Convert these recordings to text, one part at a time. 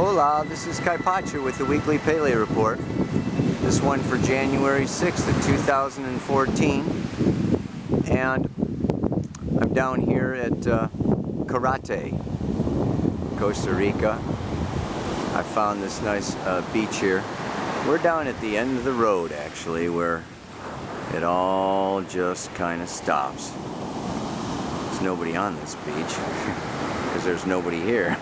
Hola, this is Kaipacha with the Weekly Paleo Report. This one for January 6th of 2014. And I'm down here at Costa Rica. I found this nice beach here. We're down at the end of the road, actually, where it all just kind of stops. There's nobody on this beach because there's nobody here.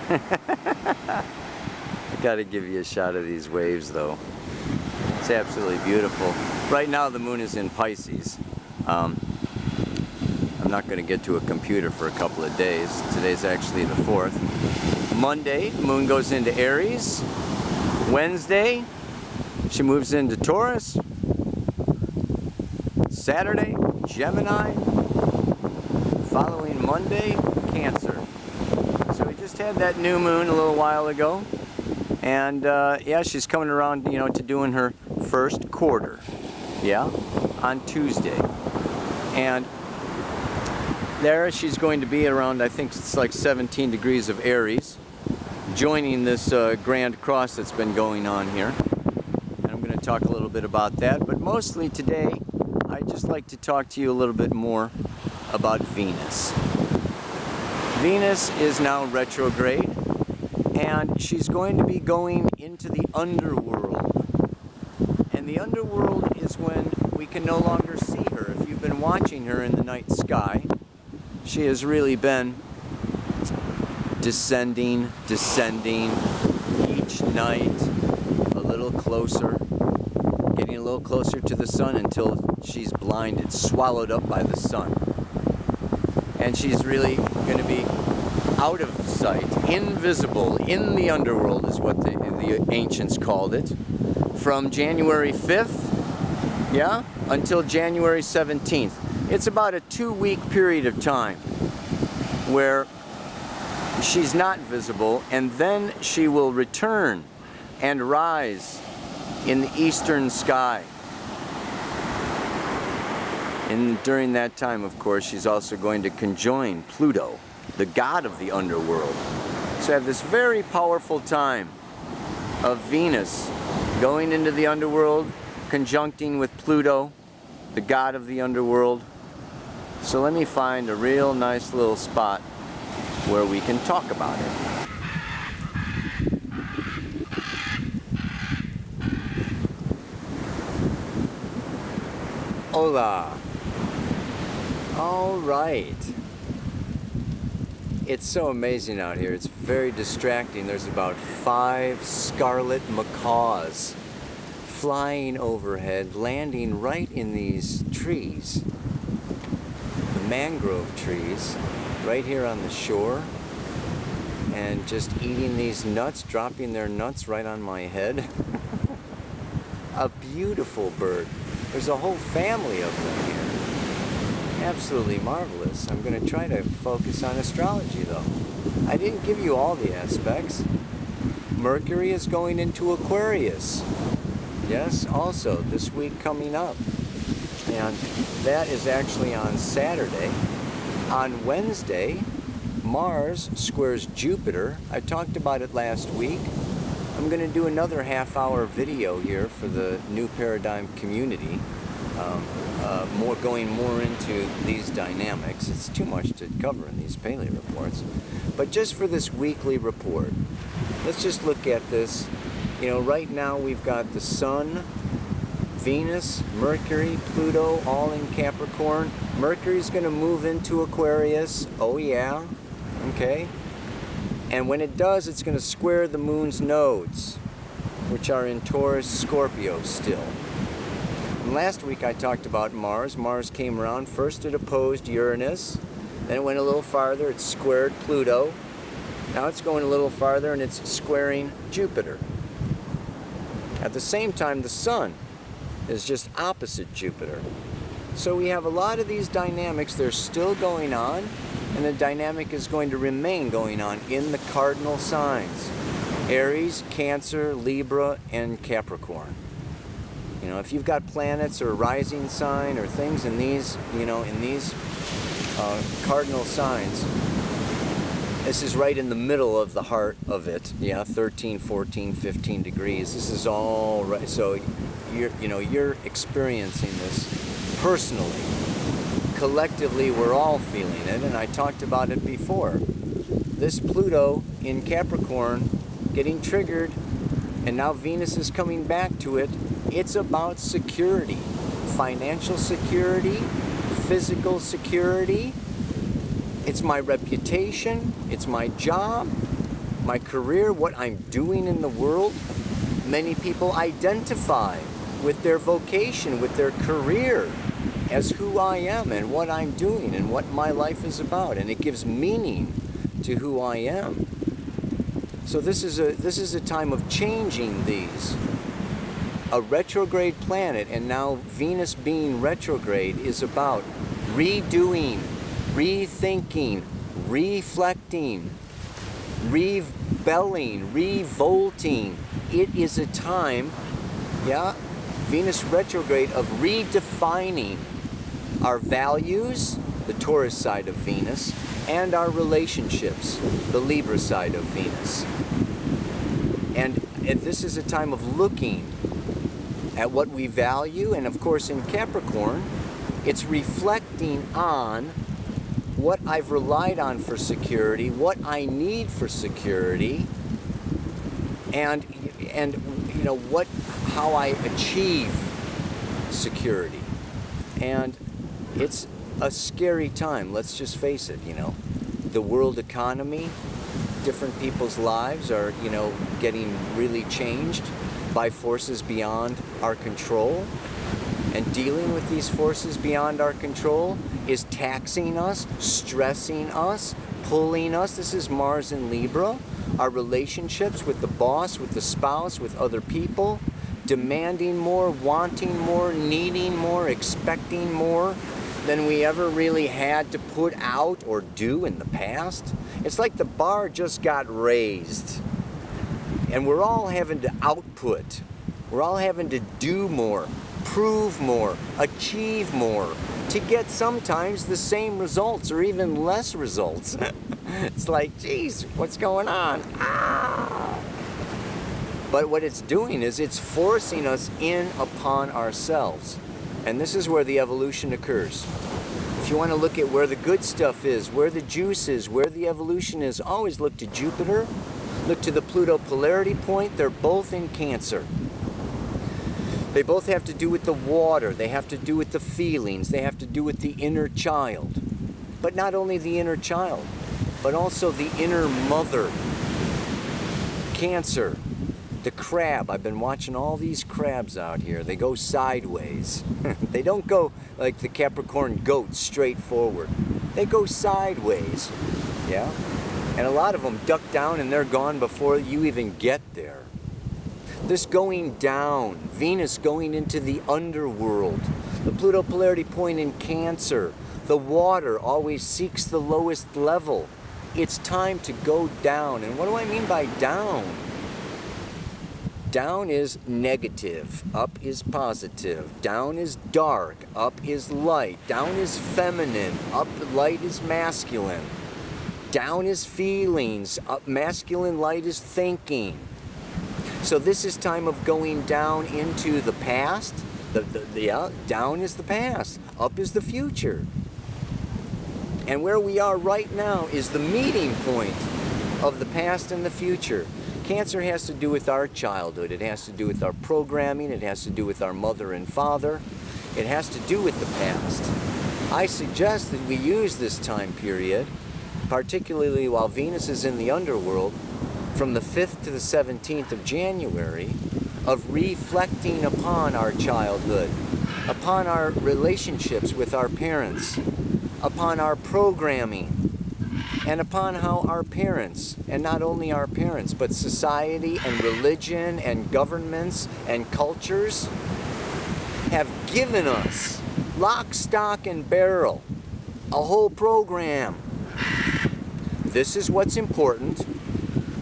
I gotta give you a shot of these waves, though. It's absolutely beautiful. Right now the moon is in Pisces. I'm not going to get to a computer for a couple of days. Today's actually the 4th. Monday, the moon goes into Aries. Wednesday, she moves into Taurus. Saturday, Gemini. Following Monday, Cancer. So we just had that new moon a little while ago. And yeah, she's coming around, you know, to doing her first quarter. Yeah, on Tuesday. And there she's going to be around, I think it's like 17 degrees of Aries, joining this grand cross that's been going on here. And I'm going to talk a little bit about that, but mostly today I'd just like to talk to you a little bit more about Venus. Venus is now retrograde, and she's going to be going into the underworld. And the underworld is when we can no longer see her. If you've been watching her in the night sky, she has really been descending each night a little closer, getting a little closer to the sun until she's blinded, swallowed up by the sun. And she's really going to be out of sight, invisible, in the underworld is what the ancients called it, from January 5th, yeah, until January 17th. It's about a 2-week period of time where she's not visible, and then she will return and rise in the eastern sky. And during that time, of course, she's also going to conjoin Pluto, the god of the underworld. So I have this very powerful time of Venus going into the underworld, conjuncting with Pluto, the god of the underworld. So let me find a real nice little spot where we can talk about it. Hola. All right. It's so amazing out here. It's very distracting. There's about 5 scarlet macaws flying overhead, landing right in these trees. The mangrove trees right here on the shore, and just eating these nuts, dropping their nuts right on my head. A beautiful bird. There's a whole family of them here. Absolutely marvelous. I'm going to try to focus on astrology, though. I didn't give you all the aspects. Mercury is going into Aquarius. Yes, also this week coming up. And that is actually on Saturday. On Wednesday, Mars squares Jupiter. I talked about it last week. I'm going to do another half-hour video here for the New Paradigm community. Going more into these dynamics. It's too much to cover in these paleo reports. But just for this weekly report, let's just look at this. You know, right now we've got the Sun, Venus, Mercury, Pluto, all in Capricorn. Mercury's going to move into Aquarius. Oh yeah. Okay. And when it does, it's going to square the moon's nodes, which are in Taurus, Scorpio still. And last week I talked about Mars. Mars came around. First it opposed Uranus. Then it went a little farther. It squared Pluto. Now it's going a little farther and it's squaring Jupiter. At the same time, the Sun is just opposite Jupiter. So we have a lot of these dynamics. They're still going on, and the dynamic is going to remain going on in the cardinal signs: Aries, Cancer, Libra, and Capricorn. You know, if you've got planets or rising sign or things in these, you know, in these cardinal signs, This is right in the middle of the heart of it. Yeah, 13, 14, 15 degrees. This is all right. So you're experiencing this personally. Collectively, we're all feeling it, and I talked about it before. This Pluto in Capricorn getting triggered, and now Venus is coming back to it. It's about security, financial security, physical security. It's my reputation, it's my job, my career, what I'm doing in the world. Many people identify with their vocation, with their career, as who I am and what I'm doing and what my life is about, and it gives meaning to who I am. So this is a time of changing these. A retrograde planet, and now Venus being retrograde, is about redoing, rethinking, reflecting, rebelling, revolting. It is a time, Venus retrograde, of redefining our values, the Taurus side of Venus, and our relationships, the Libra side of Venus. And this is a time of looking at what we value, and of course in Capricorn, it's reflecting on what I've relied on for security, what I need for security, and how I achieve security. And it's a scary time, let's just face it, The world economy, different people's lives are, getting really changed by forces beyond our control. And dealing with these forces beyond our control is taxing us, stressing us, pulling us. This is Mars in Libra. Our relationships with the boss, with the spouse, with other people, demanding more, wanting more, needing more, expecting more than we ever really had to put out or do in the past. It's like the bar just got raised. And we're all having to output. We're all having to do more, prove more, achieve more, to get sometimes the same results or even less results. It's like, geez, what's going on? But what it's doing is it's forcing us in upon ourselves. And this is where the evolution occurs. If you want to look at where the good stuff is, where the juice is, where the evolution is, always look to Jupiter, look to the Pluto polarity point. They're both in Cancer. They both have to do with the water, they have to do with the feelings, they have to do with the inner child. But not only the inner child, but also the inner mother. Cancer, the crab. I've been watching all these crabs out here. They go sideways. They don't go like the Capricorn goat straight forward. They go sideways, yeah? And a lot of them duck down and they're gone before you even get there. This going down, Venus going into the underworld, the Pluto polarity point in Cancer, the water always seeks the lowest level. It's time to go down. And what do I mean by down? Down is negative, up is positive. Down is dark, up is light. Down is feminine, up light is masculine. Down is feelings, up masculine, light is thinking. So this is time of going down into the past. Down is the past, up is the future. And where we are right now is the meeting point of the past and the future. Cancer has to do with our childhood. It has to do with our programming. It has to do with our mother and father. It has to do with the past. I suggest that we use this time period, particularly while Venus is in the underworld, from the 5th to the 17th of January, of reflecting upon our childhood, upon our relationships with our parents, upon our programming, and upon how our parents, and not only our parents, but society and religion and governments and cultures have given us, lock, stock, and barrel, a whole program. This is what's important.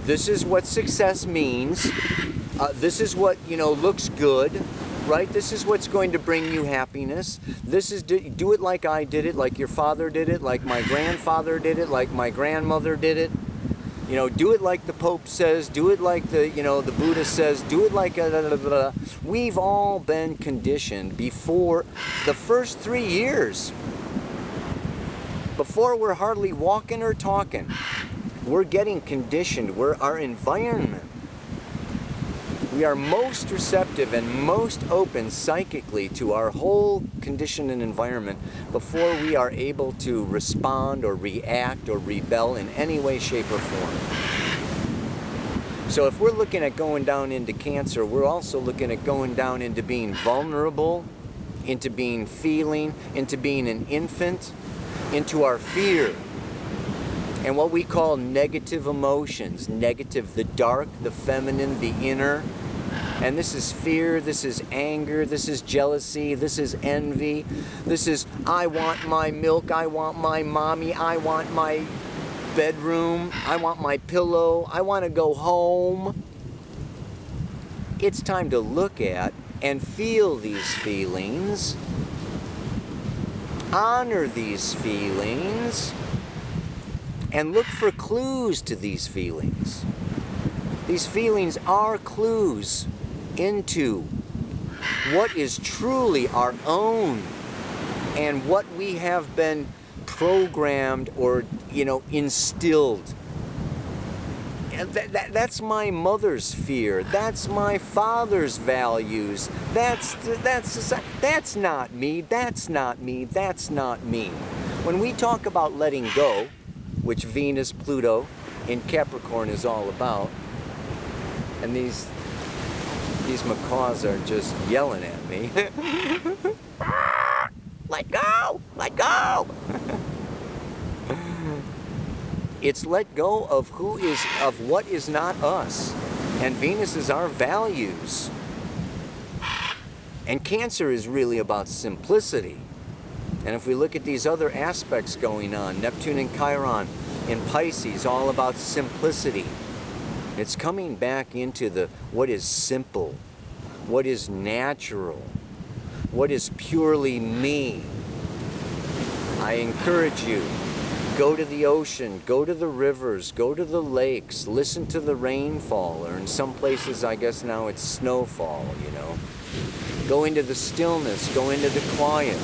This is what success means. This is what, looks good, right? This is what's going to bring you happiness. This is, do it like I did it, like your father did it, like my grandfather did it, like my grandmother did it. You know, do it like the Pope says, do it like the, you know, the Buddha says, do it like a... We've all been conditioned before the first 3 years. Before we're hardly walking or talking. We're getting conditioned. Our environment. We are most receptive and most open psychically to our whole condition and environment before we are able to respond or react or rebel in any way, shape, or form. So if we're looking at going down into Cancer, we're also looking at going down into being vulnerable, into being feeling, into being an infant, into our fear. And what we call negative emotions, negative, the dark, the feminine, the inner. And this is fear, this is anger, this is jealousy, this is envy, this is I want my milk, I want my mommy, I want my bedroom, I want my pillow, I want to go home. It's time to look at and feel these feelings, honor these feelings, and look for clues to these feelings. These feelings are clues into what is truly our own and what we have been programmed or, you know, instilled. And that's my mother's fear. That's my father's values. That's not me. That's not me. That's not me. When we talk about letting go, which Venus, Pluto in Capricorn is all about, and these macaws are just yelling at me. Let go! Let go! It's let go of what is not us. And Venus is our values. And Cancer is really about simplicity. And if we look at these other aspects going on, Neptune and Chiron in Pisces, all about simplicity. It's coming back into what is simple, what is natural, what is purely me. I encourage you, go to the ocean, go to the rivers, go to the lakes, listen to the rainfall, or in some places I guess now it's snowfall, you know. Go into the stillness, go into the quiet,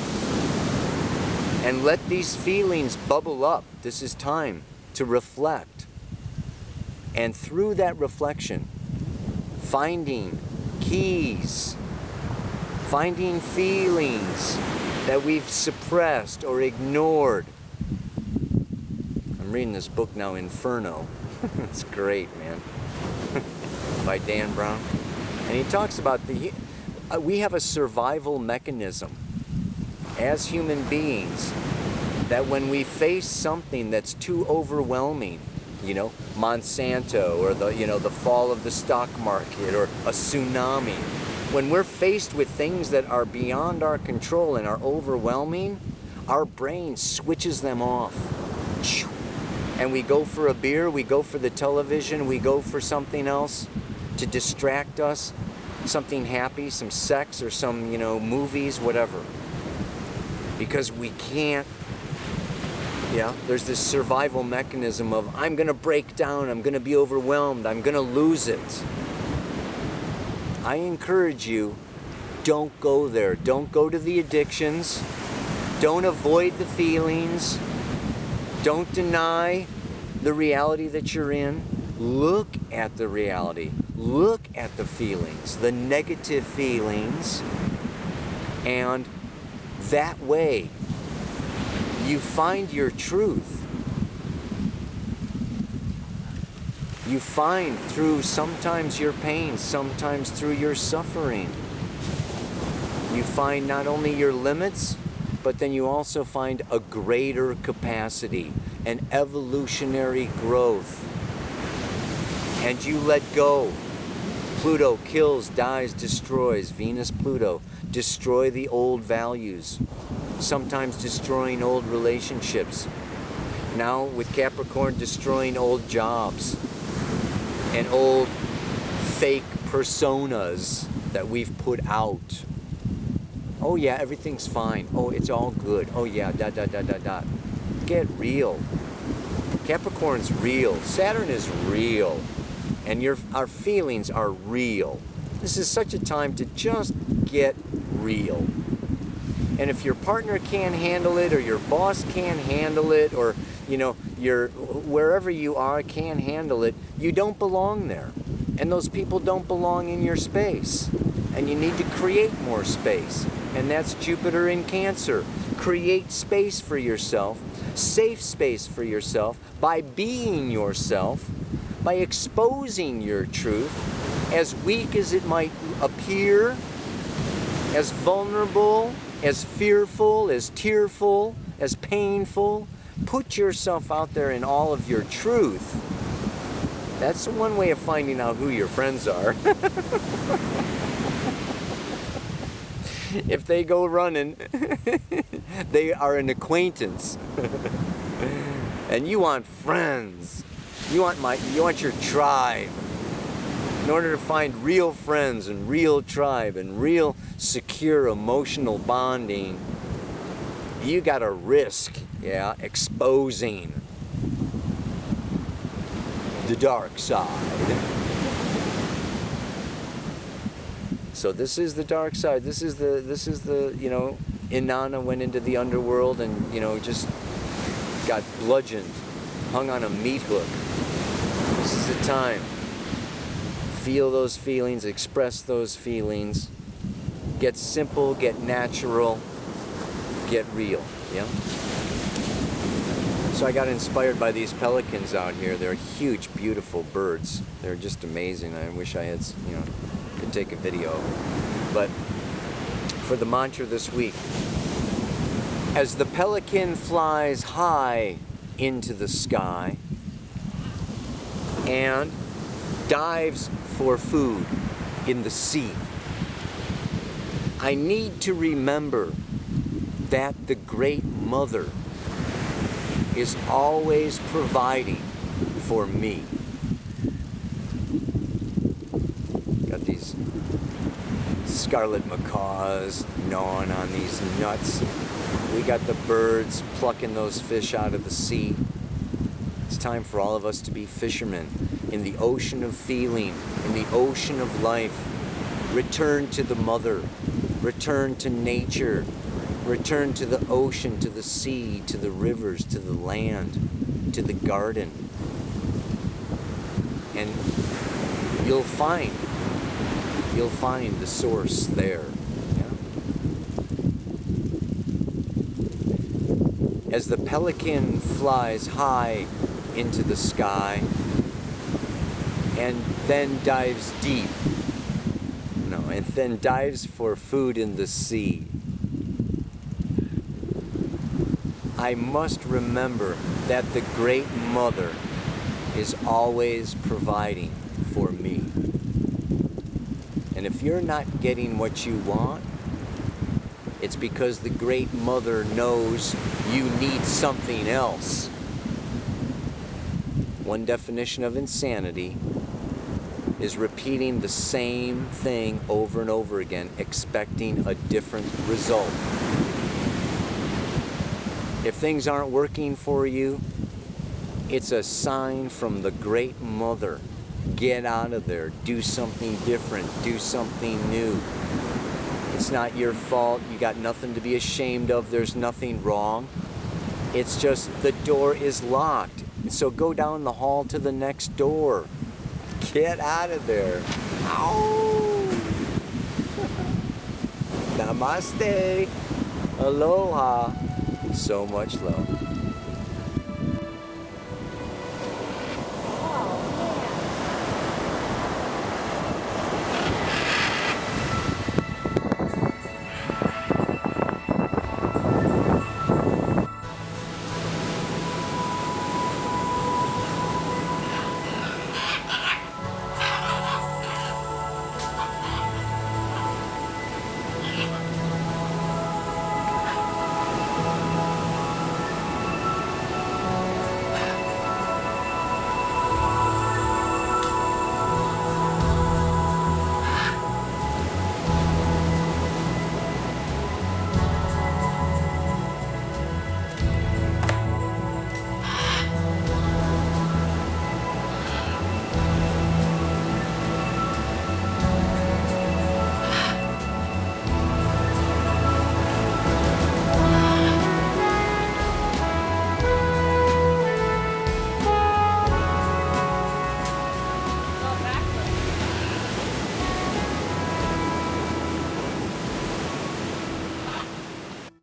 and let these feelings bubble up. This is time to reflect. And through that reflection, finding keys, finding feelings that we've suppressed or ignored. I'm reading this book now, Inferno. It's great, man. By Dan Brown. And he talks about we have a survival mechanism as human beings that when we face something that's too overwhelming, you know, Monsanto or the fall of the stock market or a tsunami, when we're faced with things that are beyond our control and are overwhelming, our brain switches them off. And we go for a beer, we go for the television, we go for something else to distract us, something happy, some sex or some, you know, movies, whatever. Because we can't. Yeah, there's this survival mechanism of I'm going to break down, I'm going to be overwhelmed, I'm going to lose it. I encourage you, don't go there. Don't go to the addictions. Don't avoid the feelings. Don't deny the reality that you're in. Look at the reality. Look at the feelings, the negative feelings, and that way you find your truth. You find through sometimes your pain, sometimes through your suffering. You find not only your limits, but then you also find a greater capacity, an evolutionary growth. And you let go. Pluto kills, dies, destroys. Venus, Pluto, destroy the old values. Sometimes destroying old relationships. Now with Capricorn, destroying old jobs and old fake personas that we've put out. Oh yeah, everything's fine. Oh, it's all good. Oh yeah, ... Get real. Capricorn's real. Saturn is real. And our feelings are real. This is such a time to just get real. And if your partner can't handle it, or your boss can't handle it, or wherever you are can't handle it, you don't belong there. And those people don't belong in your space. And you need to create more space. And that's Jupiter in Cancer. Create space for yourself, safe space for yourself, by being yourself, by exposing your truth, as weak as it might appear, as vulnerable, as fearful, as tearful, as painful. Put yourself out there in all of your truth. That's one way of finding out who your friends are. If they go running, they are an acquaintance. And you want friends. You want your tribe. In order to find real friends and real tribe and real secure emotional bonding, you gotta risk, exposing the dark side. So this is the dark side. This is the Inanna went into the underworld and just got bludgeoned, hung on a meat hook. This is the time. Feel those feelings, express those feelings. Get simple, get natural, get real. Yeah. So I got inspired by these pelicans out here. They're huge, beautiful birds. They're just amazing. I wish I had, could take a video. But for the mantra this week, as the pelican flies high into the sky and dives for food in the sea, I need to remember that the Great Mother is always providing for me. Got these scarlet macaws gnawing on these nuts. We got the birds plucking those fish out of the sea. It's time for all of us to be fishermen in the ocean of feeling, in the ocean of life. Return to the mother, return to nature, return to the ocean, to the sea, to the rivers, to the land, to the garden. And you'll find the source there. As the pelican flies high into the sky and then dives deep, and then dives for food in the sea, I must remember that the Great Mother is always providing for me. And if you're not getting what you want, it's because the Great Mother knows you need something else. One definition of insanity is repeating the same thing over and over again, expecting a different result. If things aren't working for you, it's a sign from the Great Mother. Get out of there. Do something different. Do something new. It's not your fault. You got nothing to be ashamed of. There's nothing wrong. It's just the door is locked. So go down the hall to the next door. Get out of there. Ow! Namaste. Aloha. So much love.